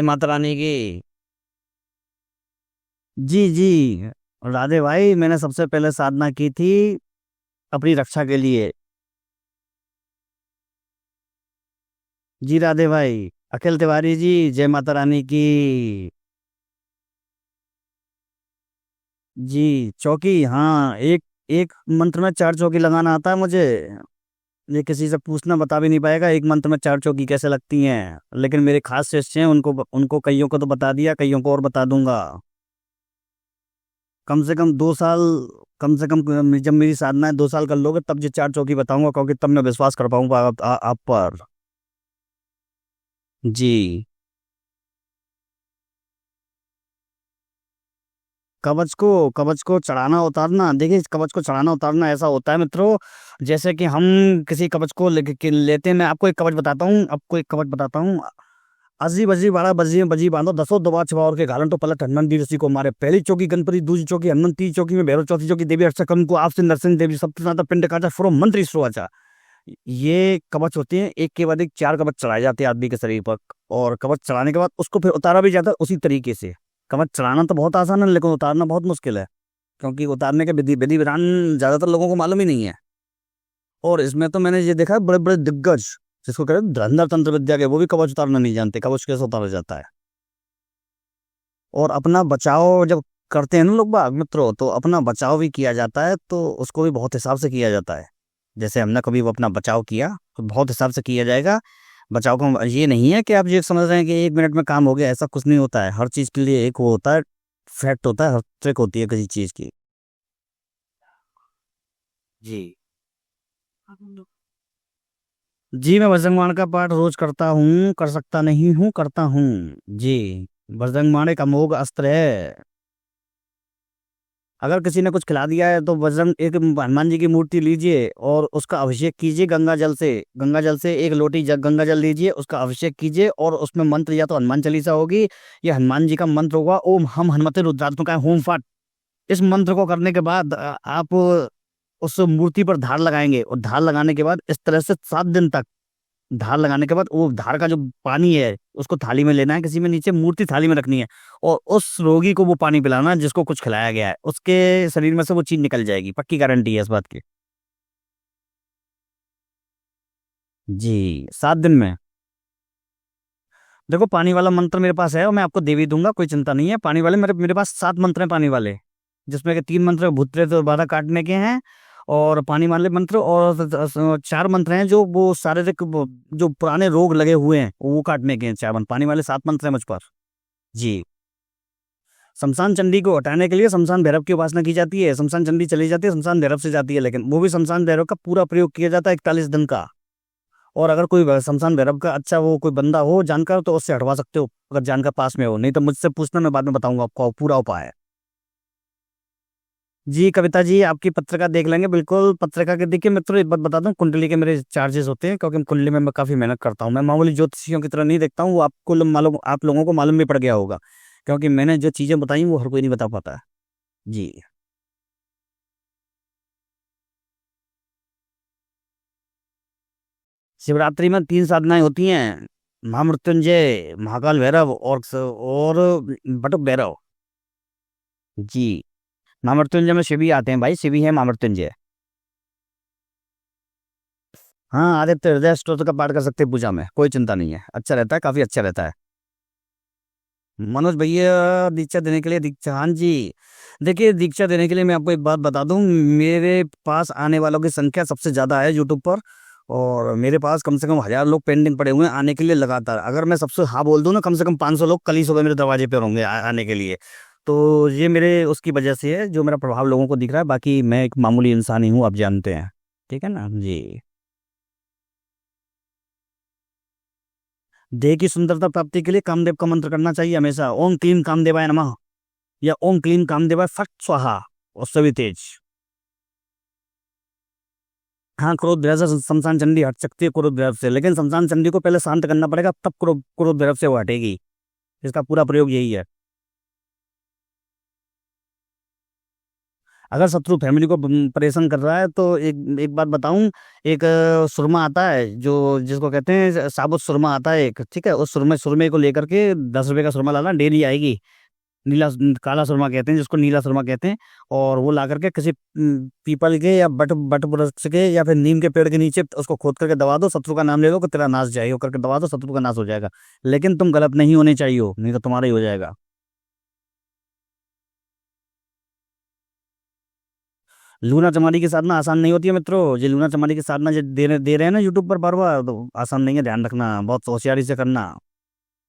माता रानी की। जी जी। राधे भाई, मैंने सबसे पहले साधना की थी अपनी रक्षा के लिए। जी राधे भाई। अखिल तिवारी जी, जय माता रानी की। जी चौकी, हाँ, एक एक मंत्र में चार चौकी लगाना आता है मुझे। ये किसी से पूछना बता भी नहीं पाएगा एक मंत्र में चार चौकी कैसे लगती हैं, लेकिन मेरे खास शिष्य हैं, उनको उनको कईयों को तो बता दिया, कईयों को और बता दूंगा। कम से कम 2 साल, कम से कम जब मेरी साधना है 2 साल कर लोगे तब ये चार चौकी बताऊंगा, क्योंकि तब मैं विश्वास कर पाऊंगा आप पर। जी। कवच को चढ़ाना उतारना, देखिए कवच को चढ़ाना उतारना ऐसा होता है मित्रों, जैसे कि हम किसी कवच को लेते हैं। मैं आपको एक कवच बताता हूँ, आपको एक कवच बताता हूँ। अजी बजी बारह बजी में बजी बांधो, दसों दबा छिपाओ के घालन तो पलट हनुमान दी ऋषि को मारे। पहली चौकी गणपति, दूसरी चौकी हनुमान, तीसरी चौकी में भैरव, चौथी चौकी देवी अर्चकम को आपसे नरसिंह देवी, सप्तनाथ पिंड काचा फुरो मंत्री श्रोवाचा। ये कवच होते हैं, एक के बाद एक चार कवच चढ़ाए जाते हैं आदमी के शरीर पर। और कवच चढ़ाने के बाद उसको फिर उतारा भी जाता है उसी तरीके से। कवच चढ़ाना तो बहुत आसान है, लेकिन उतारना बहुत मुश्किल है, क्योंकि उतारने के विधि विधि विधान ज्यादातर लोगों को मालूम ही नहीं है। और इसमें तो मैंने ये देखा है, बड़े बड़े दिग्गज जिसको कहते हैं धुरंधर तंत्र विद्या के, वो भी कवच उतारना नहीं जानते, कवच कैसे उतारा जाता है। और अपना बचाव जब करते हैं ना लोग बाग मित्रों, तो अपना बचाव भी किया जाता है, तो उसको भी बहुत हिसाब से किया जाता है। जैसे हमने कभी वो अपना बचाव किया तो बहुत हिसाब से किया जाएगा। बचाव को ये नहीं है कि आप ये समझ रहे हैं कि 1 मिनट में काम हो गया, ऐसा कुछ नहीं होता है। हर चीज के लिए एक वो होता है, फैक्ट होता है, हर ट्रिक होती है किसी चीज की। जी। जी मैं बजरंग का पाठ रोज करता हूँ, कर सकता नहीं हूँ, करता हूँ। जी। बजरंग एक अमोघ अस्त्र है। अगर किसी ने कुछ खिला दिया है तो बजरंग, एक हनुमान जी की मूर्ति लीजिए और उसका अभिषेक कीजिए गंगा जल से। गंगा जल से एक लोटी गंगा जल लीजिए, उसका अभिषेक कीजिए, और उसमें मंत्र या तो हनुमान चालीसा होगी या हनुमान जी का मंत्र होगा, ओम हम हनुमते रुद्रात्मकाय होम फट। इस मंत्र को करने के बाद आप उस मूर्ति पर धार लगाएंगे, और धार लगाने के बाद इस तरह से 7 दिन तक, धार लगाने के बाद वो धार का जो पानी है उसको थाली में लेना है, किसी में नीचे मूर्ति थाली में रखनी है, और उस रोगी को वो पानी पिलाना है जिसको कुछ खिलाया गया है, उसके शरीर में से वो चीज निकल जाएगी, पक्की गारंटी है इस बात की। जी 7 दिन में। देखो पानी वाला मंत्र मेरे पास है और मैं आपको दे भी दूंगा, कोई चिंता नहीं है। पानी वाले मेरे मेरे पास 7 मंत्र हैं पानी वाले, जिसमें के 3 मंत्र भूत प्रेत और बाधा काटने के हैं, और पानी वाले मंत्र, और 4 मंत्र हैं जो वो शारीरिक जो पुराने रोग लगे हुए हैं वो काटने के हैं। 4 मंत्र पानी वाले, 7 मंत्र हैं मुझ पर। जी। शमशान चंडी को हटाने के लिए शमशान भैरव की उपासना की जाती है। शमशान चंडी चली जाती है, शमशान भैरव से जाती है, लेकिन वो भी शमशान भैरव का पूरा प्रयोग किया जाता है 41 दिन का। और अगर कोई शमशान भैरव का अच्छा वो कोई बंदा हो जानकार, तो उससे हटवा सकते हो अगर जानकार पास में हो, नहीं तो मुझसे पूछना, मैं बाद में बताऊंगा आपको पूरा उपाय। जी कविता जी, आपकी पत्रिका देख लेंगे बिल्कुल। पत्रिका के देखिए मित्रों, एक बात बता दूं, कुंडली के मेरे चार्जेस होते हैं, क्योंकि कुंडली में मैं काफी मेहनत करता हूँ। मैं मामूली ज्योतिषियों की तरह नहीं देखता हूँ, वो आपको मालूम, आप लोगों को मालूम भी पड़ गया होगा, क्योंकि मैंने जो चीजें बताई वो हर कोई नहीं बता पाता है। जी। शिवरात्रि में 3 साधनाएं होती हैं, महामृत्युंजय, महाकाल भैरव, और बटुक भैरव। जी। महामृत्युंजय में शिव ही आते हैं भाई, शिव ही है महामृत्युंजय। हाँ, आदित्य हृदय स्तोत्र का पाठ कर सकते हैं पूजा में, कोई चिंता नहीं है, अच्छा रहता है, काफी अच्छा रहता है। मनोज भैया दीक्षा देने के लिए, दीक्षा, हाँ जी। देखिए दीक्षा देने के लिए मैं आपको एक बात बता दूं, मेरे पास आने वालों की संख्या सबसे ज्यादा है यूट्यूब पर, और मेरे पास कम से कम 1000 लोग पेंडिंग पड़े हुए हैं आने के लिए लगातार। अगर मैं सबसे हाँ बोल दूं ना, कम से कम 500 लोग कल ही सुबह मेरे दरवाजे पे होंगे आने के लिए। तो ये मेरे उसकी वजह से है, जो मेरा प्रभाव लोगों को दिख रहा है, बाकी मैं एक मामूली इंसान ही हूँ, आप जानते हैं। ठीक है ना जी। देह की सुंदरता प्राप्ति के लिए कामदेव का मंत्र करना चाहिए हमेशा, ओम क्लीम कामदेवाय नमः, या ओम क्लीम कामदेवाय फट स्वाहा, और सभी तेज। हाँ, क्रोध भैरव से शमशान चंडी हट सकती है, क्रोध भैरव से, लेकिन शमशान चंडी को पहले शांत करना पड़ेगा, तब क्रोध क्रोध भैरव से वो हटेगी। इसका पूरा प्रयोग यही है। अगर शत्रु फैमिली को परेशान कर रहा है तो एक एक बात बताऊं, एक सुरमा आता है जो जिसको कहते हैं साबुत सुरमा आता है एक, ठीक है, उस सुरमे सुरमे को लेकर के 10 रुपए का सुरमा लाना, डेली आएगी। नीला काला सुरमा कहते हैं जिसको, नीला सुरमा कहते हैं। और वो ला करके किसी पीपल के या बट बट वृक्ष के या फिर नीम के पेड़ के नीचे उसको खोद करके दबा दो, शत्रु का नाम ले लो कि तेरा नाश जाएगा, करके दबा दो, शत्रु का नाश हो जाएगा। लेकिन तुम गलत नहीं होने चाहिए हो, नहीं तो तुम्हारा ही हो जाएगा। लूना चमारी की साधना आसान नहीं होती है मित्रों। ये लूना चमारी की साधना जो दे रहे हैं ना यूट्यूब पर बार बार, तो आसान नहीं है, ध्यान रखना, बहुत होशियारी से करना।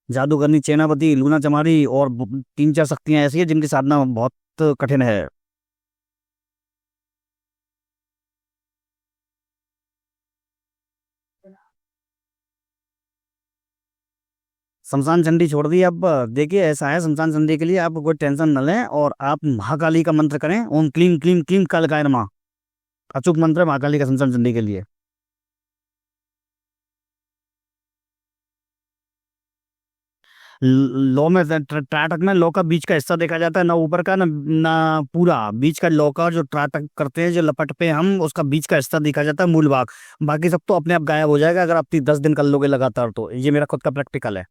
जादूगरनी, चेनापति, लूना चमारी और 3 4 शक्तियां ऐसी है जिनकी साधना बहुत कठिन है। शमशान चंडी छोड़ दी अब। देखिए ऐसा है, शमशान चंडी के लिए आप कोई टेंशन न लें, और आप महाकाली का मंत्र करें, ओम क्लीम क्लीम क्लीम कालकाय नमः। अचूक मंत्र है महाकाली का शमशान चंडी के लिए। लौ में त्राटक में लौ का बीच का हिस्सा देखा जाता है, ना ऊपर का ना पूरा, बीच का लौ का जो त्राटक करते हैं, जो लपट पे हम उसका बीच का हिस्सा देखा जाता है, मूल भाग। बाकी सब तो अपने आप गायब हो जाएगा अगर आप 10 दिन कर लोगे लगातार, तो ये मेरा खुद का प्रैक्टिकल है।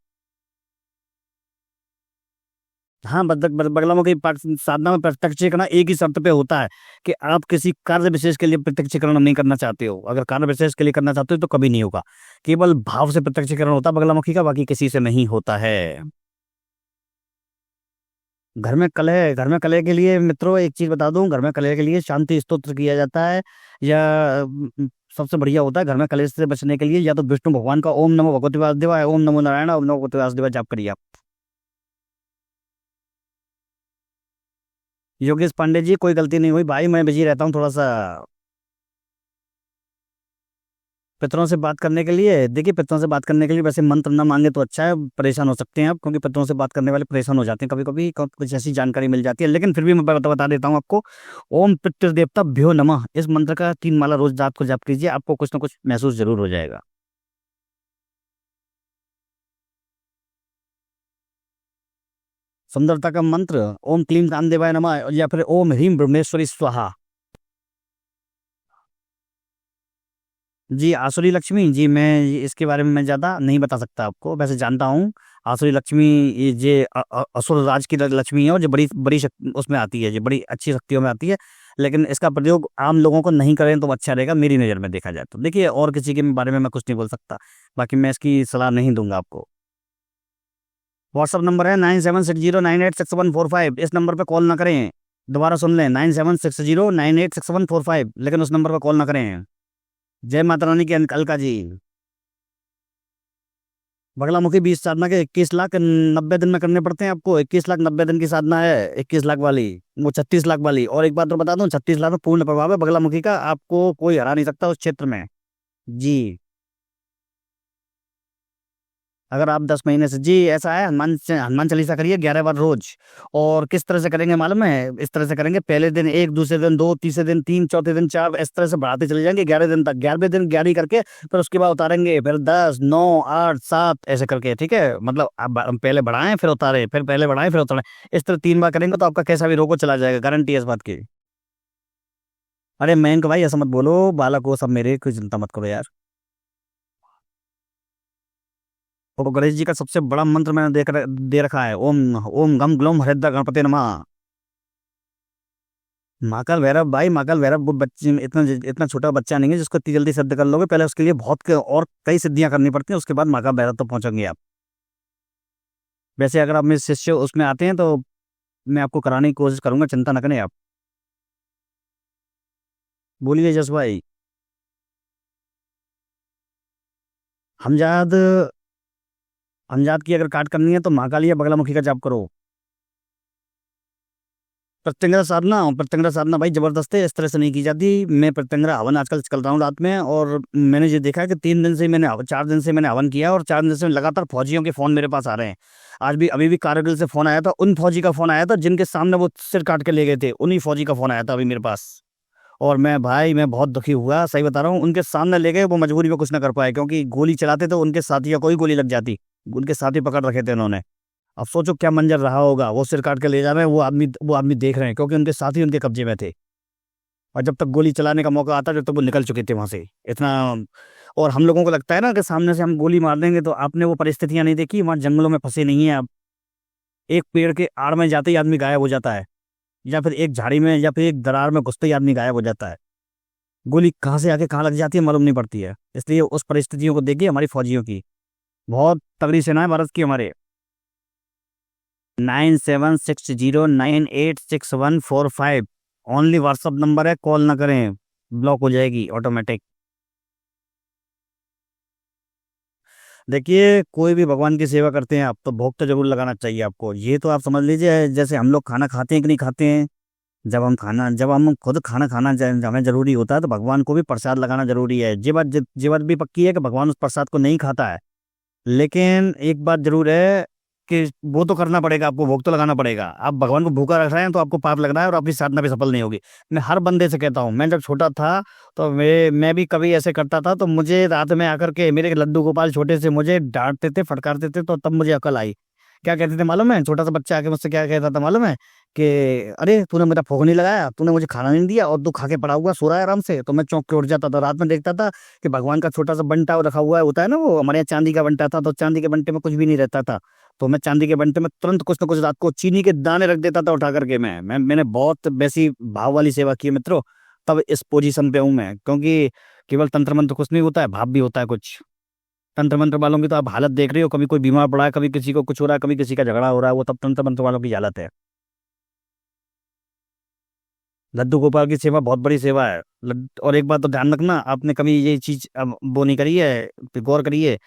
हाँ, बगलामुखी साधना में प्रत्यक्षीकरण एक ही शर्त पे होता है कि आप किसी कार्य विशेष के लिए प्रत्यक्षीकरण नहीं करना चाहते हो। अगर कार्य विशेष के लिए करना चाहते हो तो कभी नहीं होगा। केवल भाव से प्रत्यक्षीकरण होता है बगलामुखी का, बाकी किसी से नहीं होता है। घर में कलह के लिए मित्रों एक चीज बता दूं, घर में कलह के लिए शांति स्तोत्र किया जाता है, या सबसे बढ़िया होता है घर में कलह से बचने के लिए, या तो विष्णु भगवान का ओम नमो भगवते वासुदेवाय, ओम नमो नारायण, ओम नमो भगवते वासुदेवाय जाप करिए आप। योगेश पांडे जी, कोई गलती नहीं हुई भाई, मैं बिजी रहता हूँ थोड़ा सा। पितरों से बात करने के लिए, देखिए पितरों से बात करने के लिए वैसे मंत्र ना मांगे तो अच्छा है, परेशान हो सकते हैं आप, क्योंकि पितरों से बात करने वाले परेशान हो जाते हैं कभी कभी, कुछ ऐसी जानकारी मिल जाती है, लेकिन फिर भी मैं बता देता हूँ आपको। ओम पितृदेवता भ्यो नमः, इस मंत्र का 3 माला रोज रात को जाप कीजिए, आपको कुछ ना कुछ महसूस जरूर हो जाएगा। सुंदरता का मंत्र, ओम क्लीम कामदेवाय नमः, या फिर ओम ह्रीम ब्रह्मेश्वरी स्वाहा। जी, आसुरी लक्ष्मी जी, इसके बारे में मैं ज्यादा नहीं बता सकता आपको, वैसे जानता हूँ। आसुरी लक्ष्मी, ये असुर राज की लक्ष्मी है, और जो बड़ी बड़ी उसमें आती है, जो बड़ी अच्छी शक्तियों में आती है। लेकिन इसका प्रयोग आम लोगों को नहीं करें तो अच्छा रहेगा, मेरी नज़र में देखा जाए तो। देखिए और किसी के बारे में मैं कुछ नहीं बोल सकता, बाकी मैं इसकी सलाह नहीं दूंगा आपको। व्हाट्सअप नंबर है 9760986145, इस नंबर पे कॉल ना करें। दोबारा सुन लें, 9760986145, लेकिन उस नंबर पर कॉल ना करें। जय माता रानी की अलका जी। बगलामुखी 20 साधना के 21 लाख 90 दिन में करने पड़ते हैं आपको, 21 लाख 90 दिन की साधना है, 21 लाख वाली, वो 36 लाख वाली। और एक बात तो बता दूं, 36 लाख में पूर्ण प्रभाव है बगलामुखी का, आपको कोई हरा नहीं सकता उस क्षेत्र में। जी। अगर आप 10 महीने से, जी ऐसा है, हनुमान चालीसा करिए 11 बार रोज। और किस तरह से करेंगे मालूम है? इस तरह से करेंगे, पहले दिन 1, दूसरे दिन 2, तीसरे दिन 3, चौथे दिन 4, इस तरह से बढ़ाते चले जाएंगे 11 दिन तक। 11वें दिन 11 करके फिर उसके बाद उतारेंगे, फिर 10, 9, 8, 7 ऐसे करके, ठीक है। मतलब आप पहले बढ़ाएं फिर उतारे, फिर पहले बढ़ाएं फिर उतारें। इस तरह 3 बार करेंगे तो आपका कैसा भी रोग हो चला जाएगा, गारंटी है इस बात की। अरे मयंक भाई ऐसा मत बोलो, बालक हो सब मेरे, कोई चिंता मत करो यार। और गणेश जी का सबसे बड़ा मंत्र मैंने दे रखा है, ओम ओम गम ग्लोम हरिद्रा गणपति नमः। महाकाल भैरव भाई, महाकाल भैरव वो बच्चे, इतना इतना छोटा बच्चा नहीं है जिसको इतनी जल्दी सिद्ध कर लोगे, पहले उसके लिए और कई सिद्धियां करनी पड़ती हैं, उसके बाद महाकाल भैरव तो पहुंचोगे आप। वैसे अगर आप मेरे शिष्य उसमें आते हैं तो मैं आपको कराने की कोशिश करूंगा, चिंता न करें आप। बोलिए जस भाई। हमजाद, हमजाद की अगर काट करनी है तो महाकाली या बगलामुखी का जाप करो। प्रत्यंगरा साधना भाई जबरदस्त है, इस तरह से नहीं की जाती। मैं प्रत्यंगरा हवन आजकल चल रहा हूँ रात में, और मैंने ये देखा है कि 3 दिन से मैंने 4 दिन से मैंने हवन किया, और 4 दिन से लगातार फौजियों के फोन मेरे पास आ रहे हैं। आज भी अभी भी कारगिल से फोन आया था, उन फौजी का फोन आया था जिनके सामने वो सिर काट के ले गए थे, उन्हीं फौजी का फोन आया था अभी मेरे पास। और मैं भाई, मैं बहुत दुखी हुआ, सही बता रहा हूँ। उनके सामने ले गए, वो मजबूरी में कुछ ना कर पाए, क्योंकि गोली चलाते तो उनके साथियों को ही गोली लग जाती, उनके साथी पकड़ रखे थे उन्होंने। अब सोचो क्या मंजर रहा होगा, वो सिर काट के ले जा रहे हैं, वो आदमी देख रहे हैं, क्योंकि उनके साथी उनके कब्जे में थे। और जब तक गोली चलाने का मौका आता जब तक वो निकल चुके थे वहां से इतना। और हम लोगों को लगता है ना कि सामने से हम गोली मार देंगे, तो आपने वो परिस्थितियां नहीं देखी, वहां जंगलों में फंसे नहीं है आप। एक पेड़ के आड़ में जाते ही आदमी गायब हो जाता है, या फिर एक झाड़ी में या फिर एक दरार में घुसते ही आदमी गायब हो जाता है। गोली कहाँ से आके कहाँ लग जाती है मालूम नहीं पड़ती है। इसलिए उस परिस्थितियों को देखिए हमारी फौजियों की, बहुत तगड़ी सेना है भारत की हमारे। 9760986145 ओनली व्हाट्सअप नंबर है, कॉल ना करें, ब्लॉक हो जाएगी ऑटोमेटिक। देखिए कोई भी भगवान की सेवा करते हैं आप तो भोग तो जरूर लगाना चाहिए आपको। ये तो आप समझ लीजिए जैसे हम लोग खाना खाते हैं कि नहीं खाते हैं। जब हम खुद खाना खाना हमें जरूरी होता है, तो भगवान को भी प्रसाद लगाना जरूरी है। ये बात भी पक्की है कि भगवान उस प्रसाद को नहीं खाता है, लेकिन एक बात जरूर है कि वो तो करना पड़ेगा, आपको भोग तो लगाना पड़ेगा। आप भगवान को भूखा रख रहे हैं तो आपको पाप लग रहा है और आपकी साधना भी सफल नहीं होगी। मैं हर बंदे से कहता हूँ, मैं जब छोटा था तो मैं भी कभी ऐसे करता था, तो मुझे रात में आकर के मेरे लड्डू गोपाल छोटे से मुझे डांटते थे, फटकारते थे, तो तब मुझे अकल आई। क्या कहते थे मालूम है? छोटा सा बच्चा आके मुझसे क्या कहता था मालूम है? कि अरे तूने मेरा भोग नहीं लगाया, तूने मुझे खाना नहीं दिया और तू खा के पड़ा हुआ सो रहा है आराम से। तो मैं चौंक के उठ जाता था, रात में देखता था कि भगवान का छोटा सा बंटा रखा हुआ है, होता है ना, वो हमारे यहाँ चांदी का बंटा था, तो चांदी के बंटे में कुछ भी नहीं रहता था। तो मैं चांदी के बंटे में तुरंत कुछ ना कुछ रात को चीनी के दाने रख देता था उठा करके। मैंने बहुत वैसी भाव वाली सेवा की है मित्रों, तब इस पोजीशन पे हूं मैं। क्योंकि केवल तंत्र मंत्र कुछ नहीं होता है, भाव भी होता है कुछ। तंत्र मंत्र वालों की तो आप हालत देख रहे हो, कभी कोई बीमार पड़ा है, कभी किसी को कुछ हो रहा है, कभी किसी का झगड़ा हो रहा है, वो तब तंत्र मंत्र वालों की हालत है। लड्डू गोपाल की सेवा बहुत बड़ी सेवा है। और एक बात तो ध्यान रखना, आपने कभी ये चीज वो नहीं करी है, गौर करिए,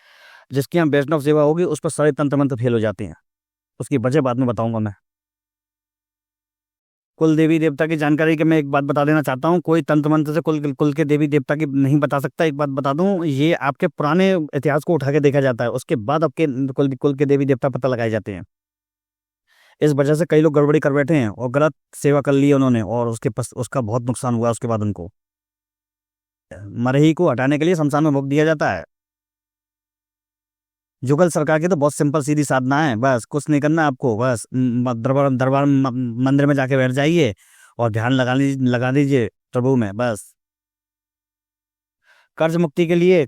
जिसकी यहाँ वैष्णव सेवा होगी उस पर सारे तंत्र मंत्र फेल हो जाते हैं। उसकी वजह बाद में बताऊंगा मैं। कुल देवी देवता की जानकारी के मैं एक बात बता देना चाहता हूँ, कोई तंत्र मंत्र से कुल कुल के देवी देवता की नहीं बता सकता। एक बात बता दूं, ये आपके पुराने इतिहास को उठा के देखा जाता है, उसके बाद आपके कुल के देवी देवता पता लगाए जाते हैं। इस वजह से कई लोग गड़बड़ी कर बैठे हैं और गलत सेवा कर ली है उन्होंने, और उसका बहुत नुकसान हुआ उसके बाद उनको। मरही को हटाने के लिए शमशान में भोग दिया जाता है। जुगल सरकार की तो बहुत सिंपल सीधी साधना है, बस कुछ नहीं करना आपको, बस दरबार दरबार मंदिर में जाके बैठ जाइए और ध्यान लगा दीजिए प्रभु में बस। कर्ज मुक्ति के लिए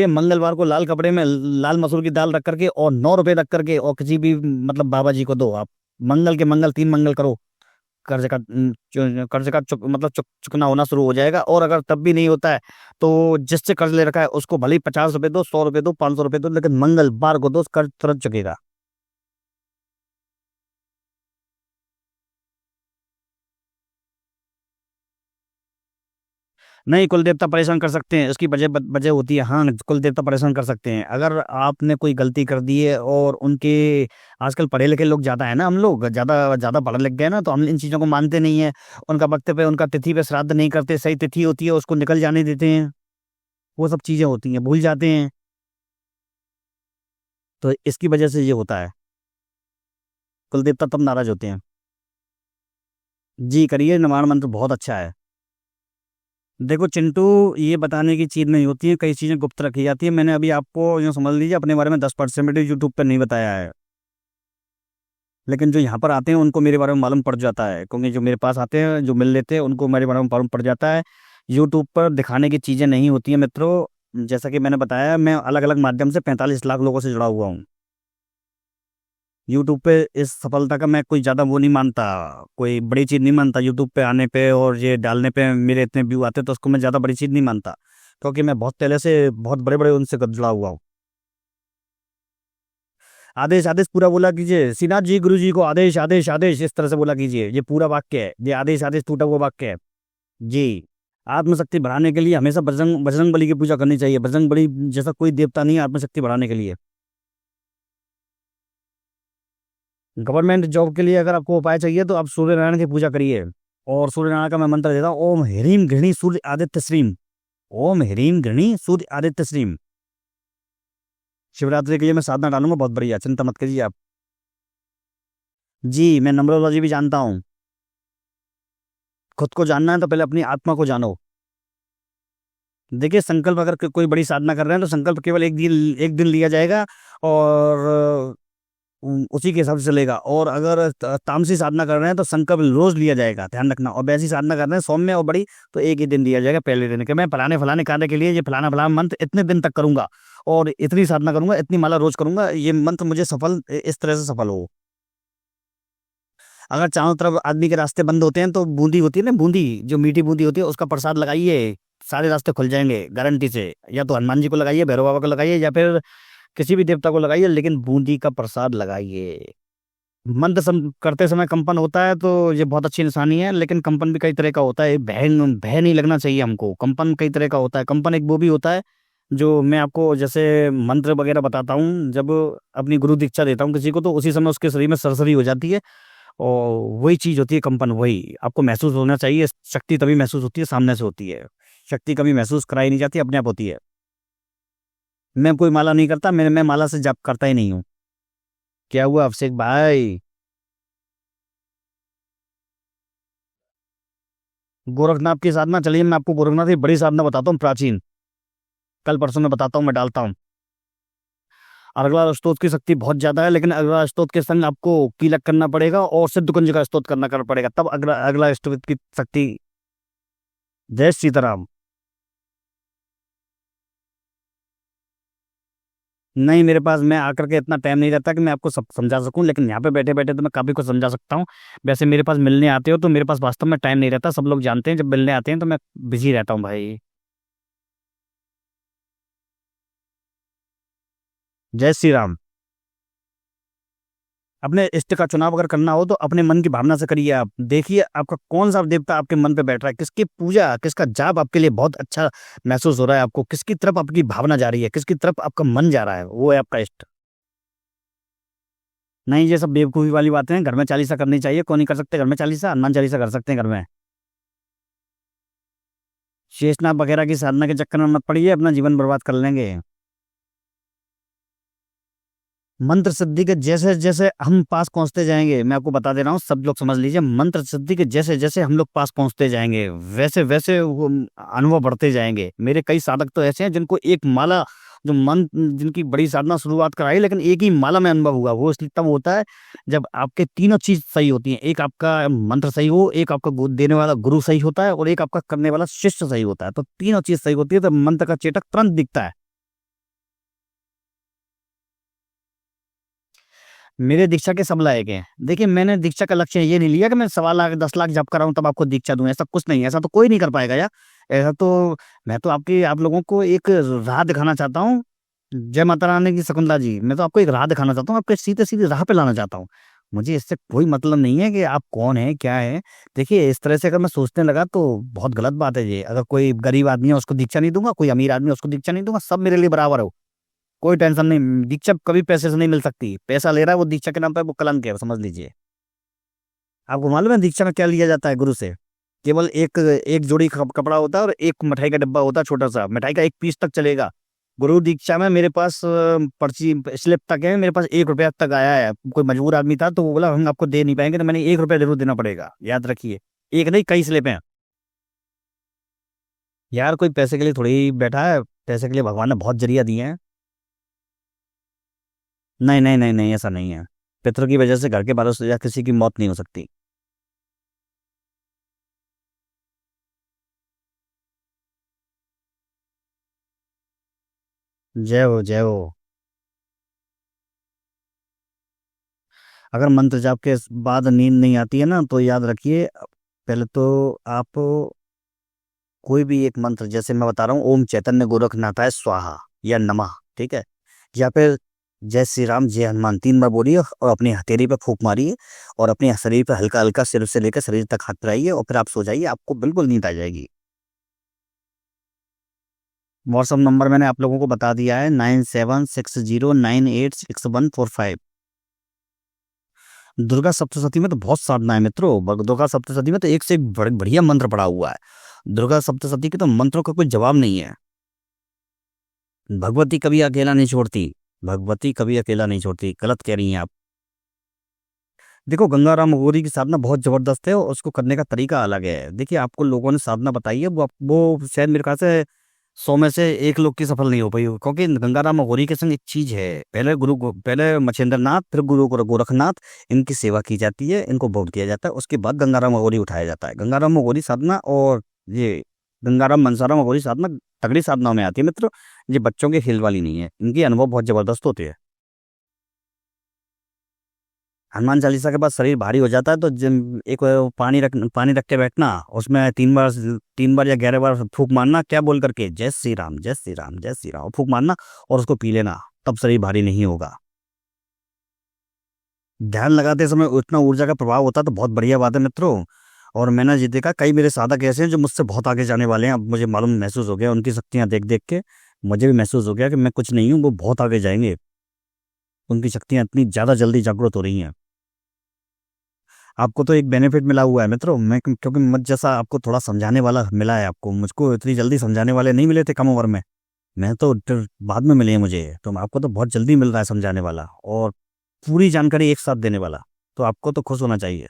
मंगलवार को लाल कपड़े में लाल मसूर की दाल रख करके और 9 रुपए रख करके और किसी भी मतलब बाबा जी को दो आप। मंगल के मंगल 3 मंगल करो, कर्ज का चुकना होना शुरू हो जाएगा। और अगर तब भी नहीं होता है तो जिससे कर्ज ले रखा है उसको भले ही 50 रुपए दो, 100 रुपए दो, 500 रुपए दो, लेकिन मंगलवार को दो, कर्ज तुरंत चुकेगा। नहीं, कुल देवता परेशान कर सकते हैं, उसकी वजह वजह होती है। हाँ, कुल देवता परेशान कर सकते हैं अगर आपने कोई गलती कर दी है और उनके। आजकल पढ़े लिखे लोग ज्यादा है ना, हम लोग ज्यादा ज्यादा पढ़ लिख गए ना, तो हम इन चीजों को मानते नहीं है। उनका वक्त पे उनका तिथि पे श्राद्ध नहीं करते, सही तिथि होती है उसको निकल जाने देते हैं, वो सब चीजें होती हैं, भूल जाते हैं। तो इसकी वजह से ये होता है, कुल देवता तब नाराज होते हैं। जी करिए, निवारण मंत्र बहुत अच्छा है। देखो चिंटू, ये बताने की चीज नहीं होती है, कई चीजें गुप्त रखी जाती है। मैंने अभी आपको यूँ समझ लीजिए अपने बारे में 10% भी यूट्यूब पर नहीं बताया है, लेकिन जो यहाँ पर आते हैं उनको मेरे बारे में मालूम पड़ जाता है, क्योंकि जो मेरे पास आते हैं जो मिल लेते हैं उनको मेरे बारे में मालूम पड़ जाता है। यूट्यूब पर दिखाने की चीजें नहीं होती हैं मित्रों। जैसा कि मैंने बताया, मैं अलग अलग माध्यम से 45 लाख लोगों से जुड़ा हुआ हूँ। यूट्यूब पे इस सफलता का मैं कोई ज़्यादा वो नहीं मानता, कोई बड़ी चीज़ नहीं मानता यूट्यूब पे आने पे और ये डालने पे मेरे इतने व्यू आते, तो उसको मैं ज़्यादा बड़ी चीज़ नहीं मानता, क्योंकि मैं बहुत पहले से बहुत बड़े बड़े उनसे जुड़ा हुआ हूँ। आदेश आदेश पूरा बोला कीजिए, श्रीनाथ जी गुरु जी को आदेश आदेश आदेश इस तरह से बोला कीजिए, ये पूरा वाक्य है, ये आदेश आदेश टूटा हुआ वाक्य है। जी। आत्मशक्ति बढ़ाने के लिए हमेशा बजरंग बजरंग बली की पूजा करनी चाहिए। बजरंग बली जैसा कोई देवता नहीं है आत्मशक्ति बढ़ाने के लिए। गवर्नमेंट जॉब के लिए अगर आपको उपाय चाहिए तो आप सूर्य नारायण की पूजा करिए। और सूर्य नारायण का मैं मंत्र देता हूँ, ओम ह्रीम गृणी सूर्य आदित्य श्रीम। ओम ह्रीम गृणी सूर्य आदित्य श्रीम। शिवरात्रि के लिए मैं साधना डालूंगा बहुत बढ़िया, चिंता मत करिए आप। जी मैं नंबरोलॉजी भी जानता हूँ। खुद को जानना है तो पहले अपनी आत्मा को जानो। देखिए संकल्प, अगर कोई बड़ी साधना कर रहे हैं तो संकल्प केवल एक दिन लिया जाएगा। और उसी के हिसाब से चलेगा। और अगर तामसी साधना कर रहे हैं तो संकल्प रोज लिया जाएगा, ध्यान रखना। और वैसी साधना कर रहे हैं सौम्य और बड़ी, तो एक ही दिन दिया जाएगा, पहले दिन के मैं फलाने फलाने कार्य के लिए ये फलाना फलाना मंत्र इतने दिन तक करूंगा और इतनी साधना करूंगा, इतनी माला रोज करूंगा, ये मंत्र मुझे सफल इस तरह से सफल हो। अगर चारों तरफ आदमी के रास्ते बंद होते हैं तो बूंदी होती है ना, बूंदी जो मीठी बूंदी होती है उसका प्रसाद लगाइए, सारे रास्ते खुल जाएंगे गारंटी से। या तो हनुमान जी को लगाइए, भैरव बाबा को लगाइए, या फिर किसी भी देवता को लगाइए, लेकिन बूंदी का प्रसाद लगाइए। मंत्र करते समय कंपन होता है तो ये बहुत अच्छी निशानी है, लेकिन कंपन भी कई तरह का होता है, भय भय नहीं लगना चाहिए हमको। कंपन कई तरह का होता है। कंपन एक वो भी होता है जो मैं आपको जैसे मंत्र वगैरह बताता हूँ, जब अपनी गुरु दीक्षा देता हूँ किसी को, तो उसी समय उसके शरीर में सरसरी हो जाती है, और वही चीज होती है कंपन। वही आपको महसूस होना चाहिए। शक्ति तभी महसूस होती है सामने से होती है, शक्ति कभी महसूस कराई नहीं जाती, अपने आप होती है। मैं कोई माला नहीं करता, मैं माला से जाप करता ही नहीं हूँ। क्या हुआ अभिषेक भाई? गोरखनाथ की साधना, चलिए मैं आपको गोरखनाथ की बड़ी साधना बताता हूँ, प्राचीन। कल परसों में बताता हूँ, मैं डालता हूँ। अर्गला स्तोत्र की शक्ति बहुत ज्यादा है, लेकिन अगला स्तोत्र के संग आपको कीलक करना पड़ेगा और सिद्ध कुंज का स्तोत्र करना पड़ेगा, तब अगला अगला स्तोत्र की शक्ति। जय सीताराम। नहीं, मेरे पास मैं आकर के इतना टाइम नहीं रहता कि मैं आपको सब समझा सकूं, लेकिन यहाँ पे बैठे बैठे तो मैं काफी कुछ समझा सकता हूँ। वैसे मेरे पास मिलने आते हो तो मेरे पास वास्तव में टाइम नहीं रहता, सब लोग जानते हैं। जब मिलने आते हैं तो मैं बिजी रहता हूँ भाई। जय श्री राम। अपने इष्ट का चुनाव अगर करना हो तो अपने मन की भावना से करिए। आप देखिए आपका कौन सा देवता आपके मन पे बैठ रहा है, किसकी पूजा, किसका जाप आपके लिए बहुत अच्छा महसूस हो रहा है, आपको किसकी तरफ आपकी भावना जा रही है, किसकी तरफ आपका मन जा रहा है, वो है आपका इष्ट। नहीं, ये सब बेवकूफी वाली बातें हैं। घर में चालीसा करनी चाहिए। कौन नहीं कर सकते घर में चालीसा? हनुमान चालीसा कर सकते हैं घर में। शेषनाग वगैरह की साधना के चक्कर में मत पड़िए, अपना जीवन बर्बाद कर लेंगे। मंत्र सिद्धि के जैसे जैसे हम पास पहुंचते जाएंगे, मैं आपको बता दे रहा हूँ, सब लोग समझ लीजिए, मंत्र सिद्धि के जैसे जैसे हम लोग पास पहुंचते जाएंगे वैसे वैसे वो अनुभव बढ़ते जाएंगे। मेरे कई साधक तो ऐसे हैं जिनको एक माला, जो मंत्र जिनकी बड़ी साधना शुरुआत कराई, लेकिन एक ही माला में अनुभव हुआ। वो इसलिए तब होता है जब आपके तीनों चीज सही होती हैं। एक आपका मंत्र सही हो, एक आपका देने वाला गुरु सही होता है, और एक आपका करने वाला शिष्य सही होता है। तो तीनों चीज सही होती है तो मंत्र का चेटक तुरंत दिखता है। मेरे दीक्षा के सब लायक हैं। देखिए, मैंने दीक्षा का लक्ष्य ये नहीं लिया कि मैं 1.25 लाख 10 लाख जप कराऊं तब आपको दीक्षा दूं, ऐसा कुछ नहीं है। ऐसा तो कोई नहीं कर पाएगा यार। ऐसा तो मैं तो आप लोगों को एक राह दिखाना चाहता हूँ। जय माता रानी की शकुंतला जी, मैं तो आपको एक राह दिखाना चाहता हूँ, आपके सीधे सीधे राह पे लाना चाहता हूँ। मुझे इससे कोई मतलब नहीं है कि आप कौन है क्या है। देखिए, इस तरह से अगर मैं सोचने लगा तो बहुत गलत बात है ये। अगर कोई गरीब आदमी है उसको दीक्षा नहीं दूंगा, कोई अमीर आदमी है उसको दीक्षा नहीं दूंगा, सब मेरे लिए बराबर हो। कोई टेंशन नहीं। दीक्षा कभी पैसे से नहीं मिल सकती। पैसा ले रहा है वो दीक्षा के नाम पे, वो कलंक है, समझ लीजिए। आपको मालूम है दीक्षा में क्या लिया जाता है गुरु से? केवल एक एक जोड़ी कपड़ा होता है और एक मिठाई का डिब्बा होता है, छोटा सा मिठाई का, एक पीस तक चलेगा। गुरु दीक्षा में मेरे पास पर्ची स्लिप तक है, मेरे पास 1 रुपया तक आया है। कोई मजबूर आदमी था तो वो बोला हम आपको दे नहीं पाएंगे, तो मैंने 1 रुपया जरूर देना पड़ेगा, याद रखिए। एक नहीं, कई स्लिप हैं। यार, कोई पैसे के लिए थोड़ी ही बैठा है। पैसे के लिए भगवान ने बहुत जरिया दिए हैं। नहीं नहीं नहीं नहीं, ऐसा नहीं है। पितरों की वजह से घर के बालों से या किसी की मौत नहीं हो सकती। जय हो जय हो। अगर मंत्र जाप के बाद नींद नहीं आती है ना, तो याद रखिए, पहले तो आप कोई भी एक मंत्र, जैसे मैं बता रहा हूँ, ओम चैतन्य गोरखनाथाय स्वाहा या नमः, ठीक है, या फिर जय श्री राम जय हनुमान 3 बार बोलिए और अपनी हथेली पे फूंक मारिए, और अपने शरीर पे हल्का हल्का सिर से लेकर शरीर तक हाथ फिराइए, और फिर आप सो जाइए, आपको बिल्कुल नींद आ जाएगी। व्हाट्सअप नंबर मैंने आप लोगों को बता दिया है, 9760986145। दुर्गा सप्तशती में तो बहुत साधना है मित्रों। दुर्गा सप्तशती में तो एक से एक बढ़िया मंत्र पड़ा हुआ है। दुर्गा सप्तशती के तो मंत्रों का कोई जवाब नहीं है। भगवती कभी अकेला नहीं छोड़ती। भगवती कभी अकेला नहीं छोड़ती, गलत कह रही हैं आप। देखो, गंगाराम अघोरी की साधना बहुत जबरदस्त है और उसको करने का तरीका अलग है। देखिए, आपको लोगों ने साधना बताई है, वो शायद मेरे ख्याल से 100 में से एक लोग की सफल नहीं हो पाई, क्योंकि गंगाराम अघोरी के संग एक चीज है। पहले मछेंद्र नाथ, फिर गुरु गोरखनाथ, इनकी सेवा की जाती है, इनको भोग दिया जाता है, उसके बाद गंगाराम अघोरी उठाया जाता है। गंगाराम अघोरी साधना और ये गंगाराम मनसाराम अघोरी साधना तगड़ी साधनाओं में आती है मित्र। ये बच्चों के खेल वाली नहीं है, इनकी अनुभव बहुत जबरदस्त होते हैं। हनुमान चालीसा के बाद शरीर भारी हो जाता है तो एक वो पानी रख के बैठना, उसमें 3 बार या 11 बार फूंक मारना, क्या बोल करके, जय श्री राम, जय श्री राम, जय श्री राम, और फूंक मारना और उसको पी लेना, तब शरीर भारी नहीं होगा। ध्यान लगाते समय उतना ऊर्जा का प्रभाव होता है तो बहुत बढ़िया बात है मित्रों। और मैंने ये देखा, कई मेरे साधक ऐसे हैं जो मुझसे बहुत आगे जाने वाले हैं। अब मुझे मालूम महसूस हो गया, उनकी शक्तियां देख देख के मुझे भी महसूस हो गया कि मैं कुछ नहीं हूँ, वो बहुत आगे जाएंगे। उनकी शक्तियां इतनी ज्यादा जल्दी जागृत हो रही हैं। आपको तो एक बेनिफिट मिला हुआ है मित्रों, मैं क्योंकि मुझ जैसा आपको थोड़ा समझाने वाला मिला है आपको। मुझको इतनी जल्दी समझाने वाले नहीं मिले थे कम उम्र में। मैं तो बाद में मिले हैं मुझे, तो आपको तो बहुत जल्दी मिल रहा है समझाने वाला और पूरी जानकारी एक साथ देने वाला। तो आपको तो खुश होना चाहिए।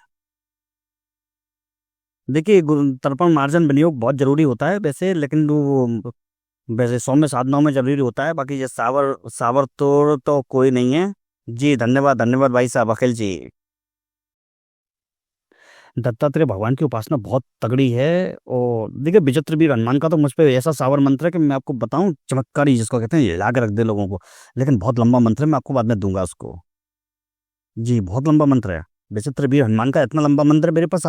देखिए, तर्पण मार्जन विनियोग बहुत जरूरी होता है वैसे, लेकिन वो वैसे सौम्य साधनाओं में जरूरी होता है। बाकी ये सावर सावर तो कोई नहीं है। जी धन्यवाद, धन्यवाद भाई साहब अखिल जी। दत्तात्रेय भगवान की उपासना बहुत तगड़ी है। और देखिए, विचित्र वीर हनुमान का तो मुझ पे ऐसा सावर मंत्र है कि मैं आपको बताऊं, चमत्कारी जिसको कहते हैं, ला के रख दे लोगों को। लेकिन बहुत लंबा मंत्र है, मैं आपको बाद में दूंगा उसको। जी बहुत लंबा मंत्र है। विचित्र वीर हनुमान का इतना लंबा मंत्र है मेरे पास,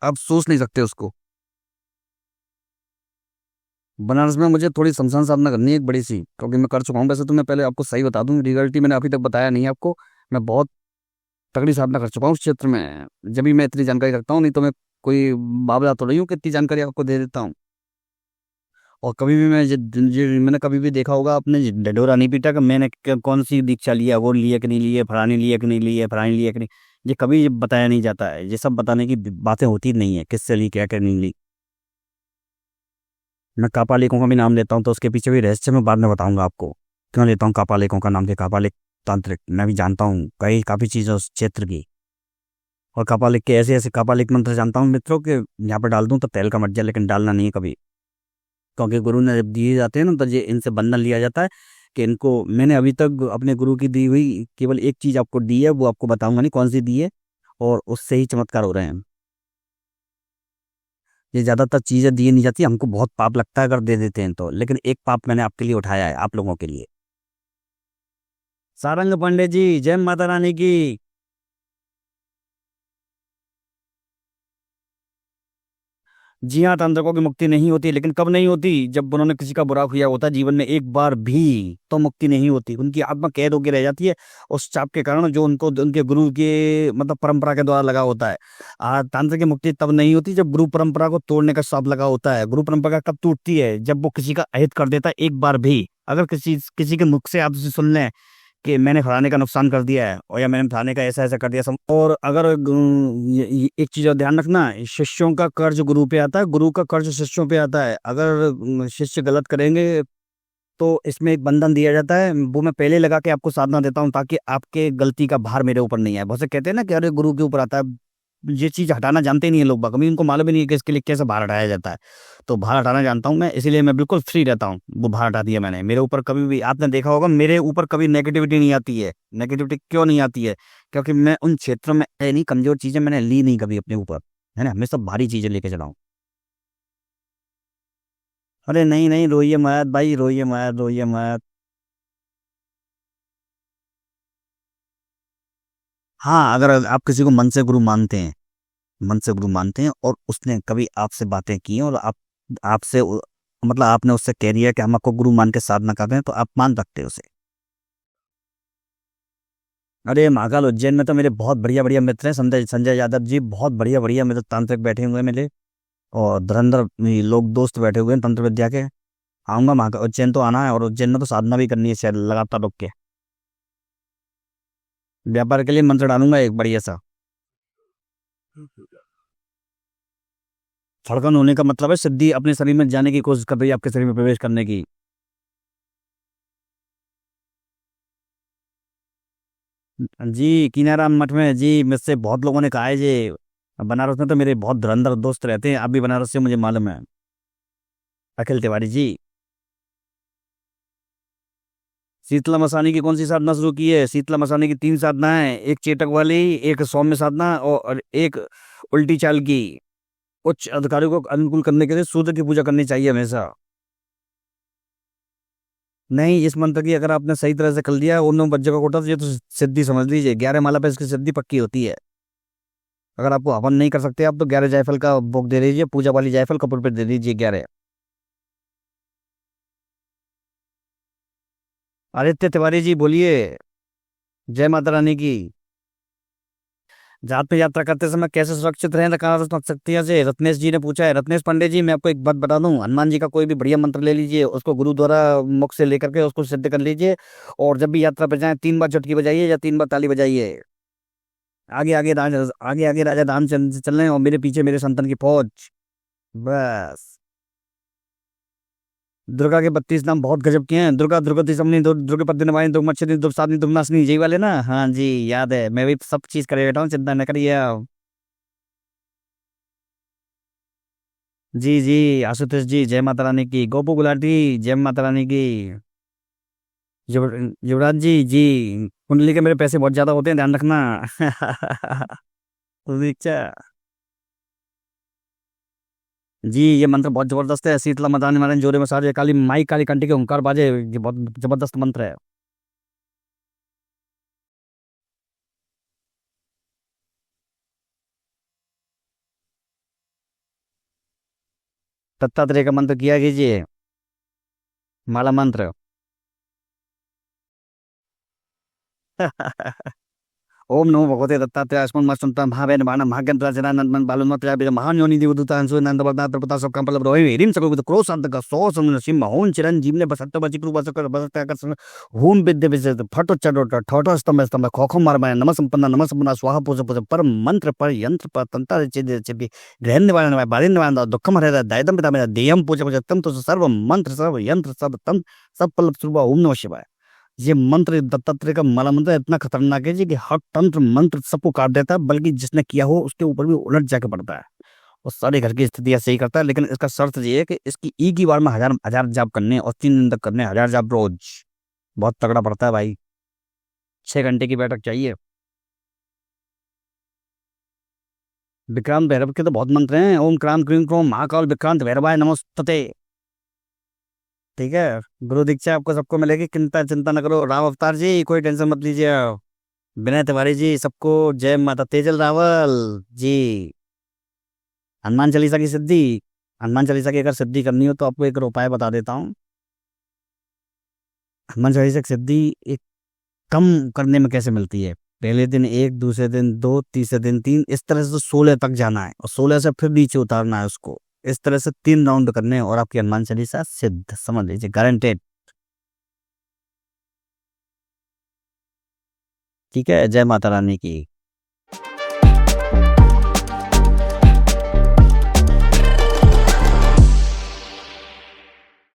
आप सोच नहीं सकते उसको। बनारस में मुझे थोड़ी शमशान साधना करनी है एक बड़ी सी, क्योंकि मैं कर चुका हूँ। वैसे तो मैं पहले आपको सही बता दूं, रियलिटी मैंने अभी तक बताया नहीं है आपको। मैं बहुत तगड़ी साधना कर चुका हूँ उस क्षेत्र में, जब भी मैं इतनी जानकारी रखता हूँ। नहीं तो मैं कोई बाबला तो नहीं हूँ कि इतनी जानकारी आपको दे देता हूँ। और कभी भी मैंने कभी भी देखा होगा, आपने ढिढोरा नहीं पीटा कि मैंने कौन सी दीक्षा लिया, वो लिया कि नहीं लिए, फलानी लिया कि नहीं लिए, फलानी लिया कि नहीं। ये कभी बताया नहीं जाता है, ये सब बताने की बातें होती नहीं है, किससे ली, क्या क्या नहीं ली। मैं कापालिकों का भी नाम लेता हूँ तो उसके पीछे भी रहस्य मैं बाद में बताऊंगा आपको, क्यों लेता हूँ कापालिकों का नाम। के कापालिक तांत्रिक मैं भी जानता हूँ कई काफी चीजें उस क्षेत्र की। और कापालिक के ऐसे ऐसे कापालिक मंत्र जानता हूँ मित्रों के, यहाँ पर डाल दूं तो तेल का मट जाए, लेकिन डालना नहीं है कभी। क्योंकि गुरु ने जब दिए जाते हैं ना, तो ये इनसे बंधन लिया जाता है कि इनको, मैंने अभी तक अपने गुरु की दी हुई केवल एक चीज आपको दी है, वो आपको बताऊंगा नहीं कौन सी दी है। और उससे ही चमत्कार हो रहे हैं। ये ज्यादातर चीजें दी नहीं जाती, हमको बहुत पाप लगता है अगर दे देते हैं तो, लेकिन एक पाप मैंने आपके लिए उठाया है, आप लोगों के लिए। सारंग पांडे जी, जय माता रानी की। जी हाँ, तांत्रिकों की मुक्ति नहीं होती, लेकिन कब नहीं होती, जब उन्होंने किसी का बुरा किया होता है जीवन में एक बार भी, तो मुक्ति नहीं होती, उनकी आत्मा कैद होकर रह जाती है उस चाप के कारण जो उनको उनके गुरु के मतलब परंपरा के द्वारा लगा होता है। तांत्रिक की मुक्ति तब नहीं होती जब गुरु परंपरा को तोड़ने का श्राप लगा होता है। गुरु परंपरा कब टूटती है, जब वो किसी का अहित कर देता है एक बार भी। अगर किसी किसी के मुख से आप उसे सुन लें कि मैंने फलाने का नुकसान कर दिया है, और या मैंने फलाने का ऐसा ऐसा कर दिया और अगर एक चीज और ध्यान रखना, शिष्यों का कर्ज गुरु पे आता है, गुरु का कर्ज शिष्यों पे आता है। अगर शिष्य गलत करेंगे तो इसमें एक बंधन दिया जाता है, वो मैं पहले लगा के आपको साधना देता हूँ ताकि आपके गलती का भार मेरे ऊपर नहीं आए। बहुत से कहते हैं ना कि अरे गुरु के ऊपर आता है, ये चीज हटाना जानते ही नहीं है लोग, कभी उनको मालूम ही नहीं है कि इसके लिए कैसे भार हटाया जाता है। तो भार हटाना जानता हूँ मैं, इसीलिए मैं बिल्कुल फ्री रहता हूँ। वो भार हटा दिया मैंने, मेरे ऊपर कभी भी आपने देखा होगा मेरे ऊपर कभी नेगेटिविटी नहीं आती है। नेगेटिविटी क्यों नहीं आती है, क्योंकि मैं उन क्षेत्रों में नहीं, कमजोर चीजें मैंने ली नहीं कभी अपने ऊपर, है ना, हमेशा भारी चीजें लेके चलाऊं। अरे नहीं नहीं, रोइए मत भाई, रोइए मत, रोइए मत। हाँ, अगर आप किसी को मन से गुरु मानते हैं, मन से गुरु मानते हैं, और उसने कभी आपसे बातें की हैं और आपसे मतलब आपने उससे कह दिया कि हम आपको गुरु मान के साधना कर रहे हैं, तो आप मान सकते हो उसे। अरे महाकाल उज्जैन में तो मेरे बहुत बढ़िया बढ़िया मित्र हैं, संजय संजय यादव जी, बहुत बढ़िया बढ़िया मेरे तांत्रिक बैठे हुए हैं मेरे। और धुरंधर लोग दोस्त बैठे हुए हैं तंत्र विद्या के। आऊंगा महाकाल उज्जैन तो आना है, और उज्जैन में तो साधना भी करनी है शायद लगातार रुक के। व्यापार के लिए मंत्र डालूंगा एक बढ़िया सा। धड़कन होने का मतलब है सिद्धि अपने शरीर में जाने की कोशिश कर रही है, आपके शरीर में प्रवेश करने की। जी कीनाराम मठ में जी, मुझसे बहुत लोगों ने कहा है जी। बनारस में तो मेरे बहुत धुरंधर दोस्त रहते हैं, आप भी बनारस से मुझे मालूम है। अखिल तिवारी जी। शीतला मसानी की कौन सी साधना शुरू की है? शीतला मसानी की 3 साधनाएं, एक चेटक वाली, एक सौम्य साधना और एक उल्टी चाल की। उच्च अधिकारियों को अनुकूल करने के लिए सूर्य की पूजा करनी चाहिए हमेशा। नहीं, इस मंत्र की अगर आपने सही तरह से कर लिया ओम नमः वज्र का कोटा, तो ये तो सिद्धि समझ लीजिए, 11 माला पे इसकी सिद्धि पक्की होती है। अगर आपको हवन नहीं कर सकते आप, तो 11 जायफल का भोग दे दीजिए, पूजा वाली जायफल कपूर पे दे दीजिए 11। आदित्य तिवारी जी बोलिए, जय माता रानी की। जात में यात्रा करते समय कैसे सुरक्षित रहें नकारात्मक शक्तियों से? रत्नेश जी ने पूछा है। रत्नेश पांडे जी, मैं आपको एक बात बता दूं, हनुमान जी का कोई भी बढ़िया मंत्र ले लीजिए, उसको गुरु द्वारा मुख से लेकर के उसको सिद्ध कर लीजिए, और जब भी यात्रा पर जाए 3 बार चुटकी बजाइए या 3 बार ताली बजाइए। आगे आगे राजा, आगे आगे राजा रामचंद्र जी चल रहे हैं और मेरे पीछे मेरे संतन की फौज। बस। दुर्गा के 32 नाम बहुत गजब के हैं। दुर्गा, द्रुपदी, समनी, दुर्गा पद्मिनी, वाहिनी, दुर्गमच्छिनी, दुर्साधनी, दुर्नाशनी, यही वाले ना? हाँ जी, याद है, मैं भी सब चीज करे बैठा हूँ, चिंता न करिए आप। जी जी, आशुतोष जी, जय माता रानी की। गोपू गुलाटी, जय माता रानी की। युवराज जी जी, कुंडली के मेरे पैसे बहुत ज्यादा होते हैं, ध्यान रखना। दीक्षा जी, ये मंत्र बहुत जबरदस्त है। शीतला मदानी मारन जोरे में सारे, काली माई काली कंठी के ओंकार बाजे, ये बहुत जबरदस्त मंत्र है। दत्तात्रेय का मंत्र किया कीजिए, माला मंत्र। ओम नमो भगवते दत्तात्रेय अस्मन् मस्तंतं भावेन बाणं भाग्यंतरा जनानंदन बालुन प्रजापित महान योनि देवदूता अंशु नंद बदना प्रपता सब काम पलब रोहि ह्रीम सकल क्रोध शांत का सो सम सिंह होन चिरंजीव ने बसत्त बची कृपा सकल बसत्त कर सन होम विद्या विजय फटो चटो ठोठो स्तंभ स्तंभ खोखो मार माय नमः संपन्ना स्वाहा पूज पूज परम मंत्र पर यंत्र पर तंत्र चिद चिपि ग्रहण निवारण निवारण बारिन निवारण दुखम हरे दायदम पिता मेरा देयम पूजा पूजा तम तो सर्व मंत्र सर्व यंत्र सब तम सब पल्लव सुबह ओम नमः शिवाय। ये मंत्र दत्तात्रेय का माला मंत्र इतना खतरनाक है जी कि हर तंत्र मंत्र सबको काट देता है, बल्कि जिसने किया हो उसके ऊपर भी उलट जाके पड़ता है, और सारे घर की स्थितियां सही करता है। लेकिन इसका शर्त ये है कि इसकी एक ही बार में हजार हजार जाप करने और 3 दिन तक करने, 1000 जाप रोज। बहुत तगड़ा पड़ता है भाई। 6 घंटे की बैठक चाहिए। विक्रांत भैरव के तो बहुत मंत्र हैं। ओम क्रांत क्रीम क्रोम महाकाल विक्रांत भैरवाय नमोस्तुते। ठीक है, गुरु दीक्षा आपको सबको मिलेगी, चिंता चिंता न करो। राम अवतार जी, कोई टेंशन मत लीजिए आप। विनय तिवारी जी, सबको जय माता। तेजल रावल जी, हनुमान चालीसा की सिद्धि। हनुमान चालीसा की अगर सिद्धि करनी हो तो आपको एक उपाय बता देता हूँ। हनुमान चालीसा की सिद्धि एक कम करने में कैसे मिलती है? पहले दिन 1, दूसरे दिन 2, तीसरे दिन 3, इस तरह से 16 तक जाना है, और 16 से फिर नीचे उतारना है उसको। इस तरह से 3 राउंड करने हैं और आपकी हनुमान चालीसा सिद्ध, समझ लीजिए, गारंटेड। ठीक है, जय माता रानी की।